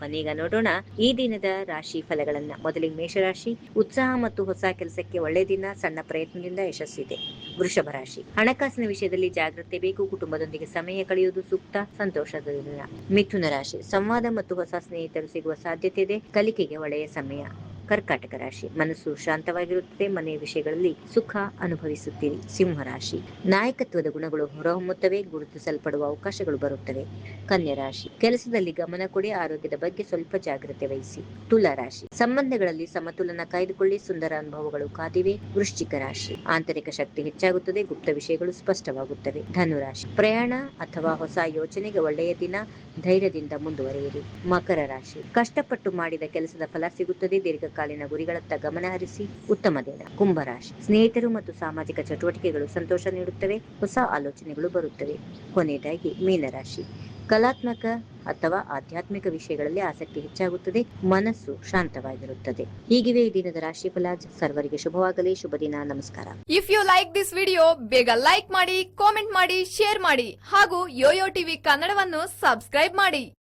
ಬನ್ನೀಗ ನೋಡೋಣ ಈ ದಿನದ ರಾಶಿ ಫಲಗಳನ್ನ. ಮೊದಲಿಗೆ ಮೇಷರಾಶಿ. ಉತ್ಸಾಹ ಮತ್ತು ಹೊಸ ಕೆಲಸಕ್ಕೆ ಒಳ್ಳೆ ದಿನ, ಸಣ್ಣ ಪ್ರಯತ್ನದಿಂದ ಯಶಸ್ಸಿದೆ. ವೃಷಭ ರಾಶಿ. ಹಣಕಾಸಿನ ವಿಷಯದಲ್ಲಿ ಜಾಗ್ರತೆ ಬೇಕು, ಕುಟುಂಬದೊಂದಿಗೆ ಸಮಯ ಕಳೆಯುವುದು ಸೂಕ್ತ, ಸಂತೋಷದ ದಿನ. ಮಿಥುನ ರಾಶಿ. ಸಂವಾದ ಮತ್ತು ಹೊಸ ಸ್ನೇಹಿತರು ಸಿಗುವ ಸಾಧ್ಯತೆ ಇದೆ, ಕಲಿಕೆಗೆ ಒಳ್ಳೆಯ ಸಮಯ. ಕರ್ಕಾಟಕ ರಾಶಿ. ಮನಸ್ಸು ಶಾಂತವಾಗಿರುತ್ತದೆ, ಮನೆಯ ವಿಷಯಗಳಲ್ಲಿ ಸುಖ ಅನುಭವಿಸುತ್ತೀರಿ. ಸಿಂಹರಾಶಿ. ನಾಯಕತ್ವದ ಗುಣಗಳು ಹೊರಹೊಮ್ಮುತ್ತವೆ, ಗುರುತಿಸಲ್ಪಡುವ ಅವಕಾಶಗಳು ಬರುತ್ತವೆ. ಕನ್ಯಾ ರಾಶಿ. ಕೆಲಸದಲ್ಲಿ ಗಮನ ಕೊಡಿ, ಆರೋಗ್ಯದ ಬಗ್ಗೆ ಸ್ವಲ್ಪ ಜಾಗ್ರತೆ ವಹಿಸಿ. ತುಲಾ ರಾಶಿ. ಸಂಬಂಧಗಳಲ್ಲಿ ಸಮತೋಲನ ಕಾಯ್ದುಕೊಳ್ಳಿ, ಸುಂದರ ಅನುಭವಗಳು ಕಾದಿವೆ. ವೃಶ್ಚಿಕ ರಾಶಿ. ಆಂತರಿಕ ಶಕ್ತಿ ಹೆಚ್ಚಾಗುತ್ತದೆ, ಗುಪ್ತ ವಿಷಯಗಳು ಸ್ಪಷ್ಟವಾಗುತ್ತವೆ. ಧನುರಾಶಿ. ಪ್ರಯಾಣ ಅಥವಾ ಹೊಸ ಯೋಚನೆಗೆ ಒಳ್ಳೆಯ ದಿನ, ಧೈರ್ಯದಿಂದ ಮುಂದುವರಿಯಿರಿ. ಮಕರ ರಾಶಿ. ಕಷ್ಟಪಟ್ಟು ಮಾಡಿದ ಕೆಲಸದ ಫಲ ಸಿಗುತ್ತದೆ, ದೀರ್ಘಕಾಲೀನ ಗುರಿಗಳತ್ತ ಗಮನ ಹರಿಸಿ. ಉತ್ತಮ ದಿನ. ಕುಂಭರಾಶಿ. ಸ್ನೇಹಿತರು ಮತ್ತು ಸಾಮಾಜಿಕ ಚಟುವಟಿಕೆಗಳು ಸಂತೋಷ ನೀಡುತ್ತವೆ, ಹೊಸ ಆಲೋಚನೆಗಳು ಬರುತ್ತವೆ. ಕೊನೆಯದಾಗಿ ಮೀನರಾಶಿ. ಕಲಾತ್ಮಕ ಅಥವಾ ಆಧ್ಯಾತ್ಮಿಕ ವಿಷಯಗಳಲ್ಲಿ ಆಸಕ್ತಿ ಹೆಚ್ಚಾಗುತ್ತದೆ, ಮನಸ್ಸು ಶಾಂತವಾಗಿರುತ್ತದೆ. ಹೀಗಿವೆ ಈ ದಿನದ ರಾಶಿ ಫಲ. ಸರ್ವರಿಗೆ ಶುಭವಾಗಲಿ. ಶುಭ ದಿನ. ನಮಸ್ಕಾರ. If you like this video, ಬೇಗ ಲೈಕ್ ಮಾಡಿ, ಕಾಮೆಂಟ್ ಮಾಡಿ, ಶೇರ್ ಮಾಡಿ ಹಾಗೂ ಯೋಯೋ ಟಿವಿ ಕನ್ನಡವನ್ನು ಸಬ್ಸ್ಕ್ರೈಬ್ ಮಾಡಿ.